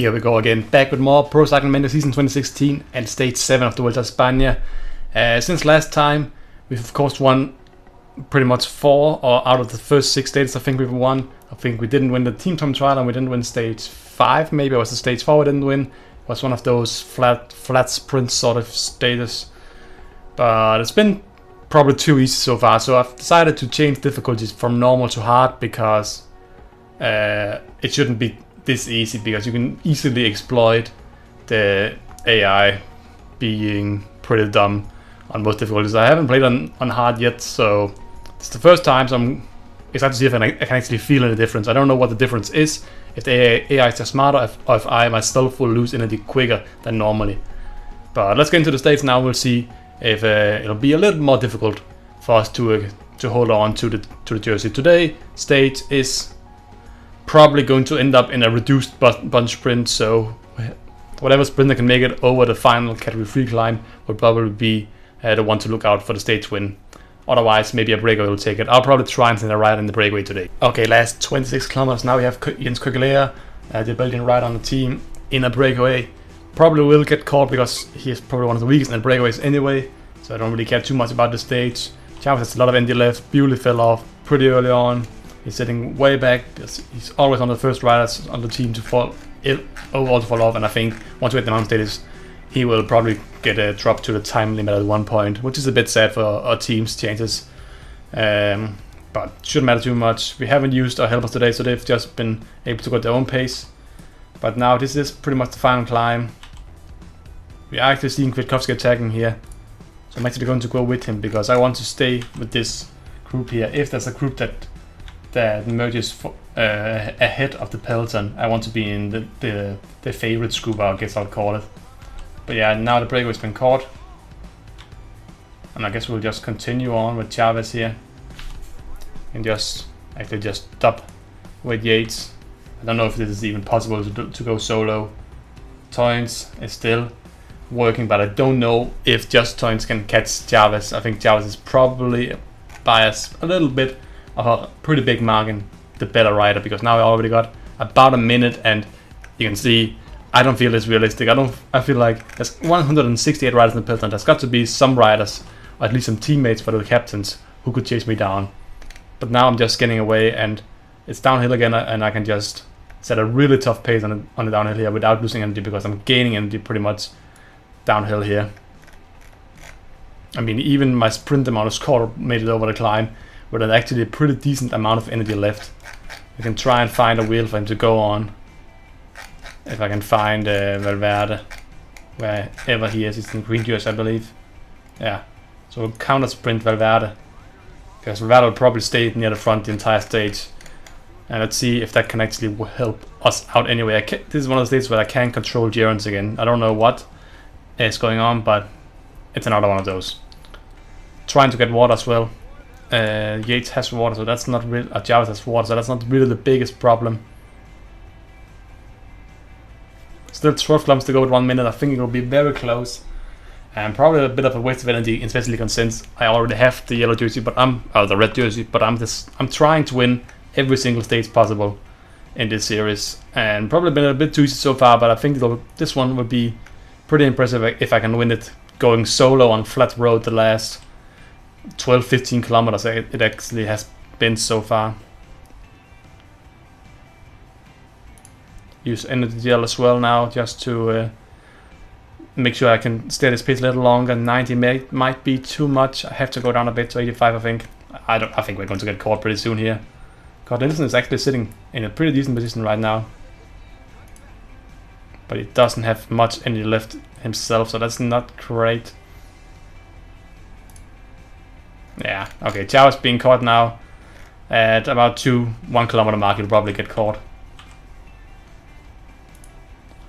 Here we go again, back with more Pro Cycling Manager Season 2016 and Stage 7 of the Vuelta Espana. Since last time, we've of course won pretty much 4 or out of the first 6 stages I think we've won. I think we didn't win the team time trial and we didn't win Stage 5, maybe it was the Stage 4 we didn't win. It was one of those flat sprint sort of stages. But it's been probably too easy so far, so I've decided to change difficulties from normal to hard because it shouldn't be this easy, because you can easily exploit the AI being pretty dumb on most difficulties. I haven't played on hard yet, so it's the first time, so I'm excited to see if I can actually feel any difference. I don't know what the difference is, if the AI is just smarter or if I myself will lose energy quicker than normally. But let's get into the stage now. We'll see if it'll be a little more difficult for us to hold on to the jersey. Today stage is probably going to end up in a reduced bunch sprint, so whatever sprinter can make it over the final category 3 climb will probably be the one to look out for the stage win. Otherwise, maybe a breakaway will take it. I'll probably try and send a ride in the breakaway today. Okay, last 26 kilometers. Now we have Jens Kogelea, the Belgian rider on the team, in a breakaway. Probably will get caught because he is probably one of the weakest in the breakaways anyway, so I don't really care too much about the stage. Chavez has a lot of energy left. Bewley fell off pretty early on. He's sitting way back. He's always on the first riders on the team to fall off, and I think once we hit the mountain stages, he will probably get a drop to the time limit at one point, which is a bit sad for our team's chances. But shouldn't matter too much. We haven't used our helpers today, so they've just been able to go at their own pace. But now this is pretty much the final climb. We are actually seeing Kwiatkowski attacking here, so I'm actually going to go with him because I want to stay with this group here. If there's a group that merges ahead of the peloton, I want to be in the favorites group, I guess I'll call it. But yeah, now the breakaway's been caught, and I guess we'll just continue on with Chavez here and just stop with Yates. I don't know if this is even possible to go solo. Toynes is still working, but I don't know if just Toynes can catch Chavez. I think Chavez is probably biased a little bit of a pretty big margin, the better rider, because now I already got about a minute, and you can see I don't feel this realistic. I feel like there's 168 riders in the peloton. There's got to be some riders, or at least some teammates for the captains, who could chase me down. But now I'm just getting away, and it's downhill again, and I can just set a really tough pace on the downhill here without losing energy, because I'm gaining energy pretty much downhill here. I mean, even my sprint amount of score made it over the climb with an actually pretty decent amount of energy left. I can try and find a wheel for him to go on. If I can find Valverde, wherever he is. He's in green jersey, I believe. Yeah, so we'll counter sprint Valverde, because Valverde will probably stay near the front the entire stage. And let's see if that can actually help us out anyway. This is one of the stages where I can control Gerrans again. I don't know what is going on, but it's another one of those. Trying to get water as well. Yates has water, so that's not really. Chavez has water, so that's not really the biggest problem. Still 12 kilometers to go with 1 minute. I think it will be very close, and probably a bit of a waste of energy, especially since I already have the yellow jersey, but the red jersey. But I'm trying to win every single stage possible in this series, and probably been a bit too easy so far. But I think this one would be pretty impressive if I can win it going solo on flat road the last 12-15 kilometers. It actually has been so far. Use energy gel as well now, just to make sure I can stay at this pace a little longer. 90 might be too much. I have to go down a bit to 85, I think. I think we're going to get caught pretty soon here. God, Nilsson is actually sitting in a pretty decent position right now, but he doesn't have much energy left himself, so that's not great. Yeah, okay, Chavez being caught now at about 1 kilometer mark. He'll probably get caught.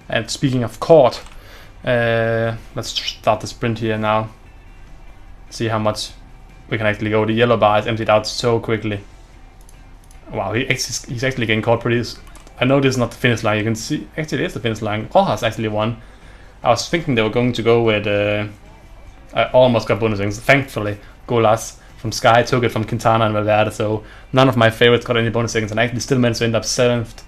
And speaking of caught, let's start the sprint here now. See how much we can actually go. The yellow bar is emptied out so quickly. Wow, he's actually getting caught pretty. I know this is not the finish line. You can see, actually it is the finish line. Rojas actually won. I was thinking they were going to go with. I almost got bonus things. Thankfully, Golas from Sky took it from Quintana and Valverde, so none of my favorites got any bonus seconds, and I actually still managed to end up 7th.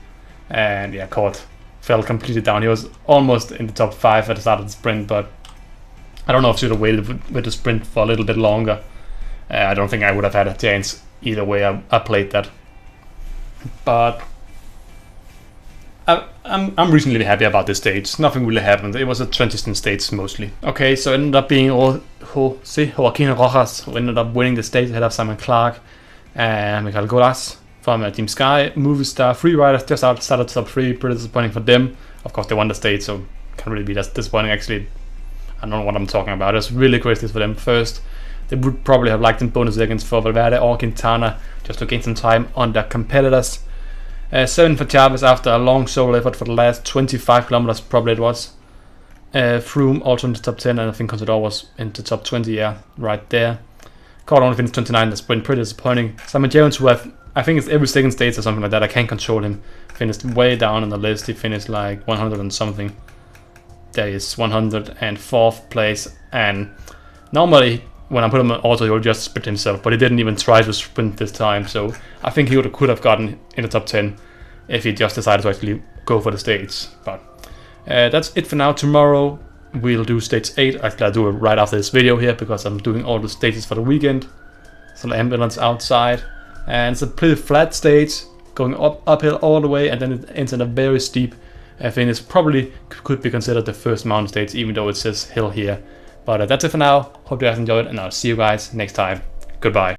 And yeah, caught fell completely down. He was almost in the top 5 at the start of the sprint, but I don't know if he should have waited with the sprint for a little bit longer. I don't think I would have had a chance either way I played that. But I'm reasonably happy about this stage. Nothing really happened. It was a transition stage mostly. Okay, so it ended up being Joaquin Rojas who ended up winning the stage ahead of Simon Clark and Miguel Golas from Team Sky. Movistar Freeriders just started top 3, pretty disappointing for them. Of course, they won the stage, so can't really be that disappointing. Actually, I don't know what I'm talking about. It's really crazy for them. First, they would probably have liked in bonus seconds for Valverde or Quintana just to gain some time on their competitors. 7 for Chavez after a long solo effort for the last 25 kilometers, probably it was. Froome also in the top 10, and I think Contador was in the top 20, yeah, right there. Cord only finished 29 in the sprint, pretty disappointing. Simon Jones, who I think it's every second stage or something like that, I can't control him, finished way down on the list. He finished like 100 and something. There he is, 104th place, and normally when I put him on auto, he will just sprint himself, but he didn't even try to sprint this time, so I think he could have gotten in the top 10 if he just decided to actually go for the stage. But that's it for now. Tomorrow we'll do stage 8. Actually, I'll do it right after this video here because I'm doing all the stages for the weekend. So the ambulance outside, and it's a pretty flat stage, going uphill all the way, and then it ends in a very steep finish. Probably could be considered the first mountain stage, even though it says hill here. But that's it for now. Hope you guys enjoyed, and I'll see you guys next time. Goodbye.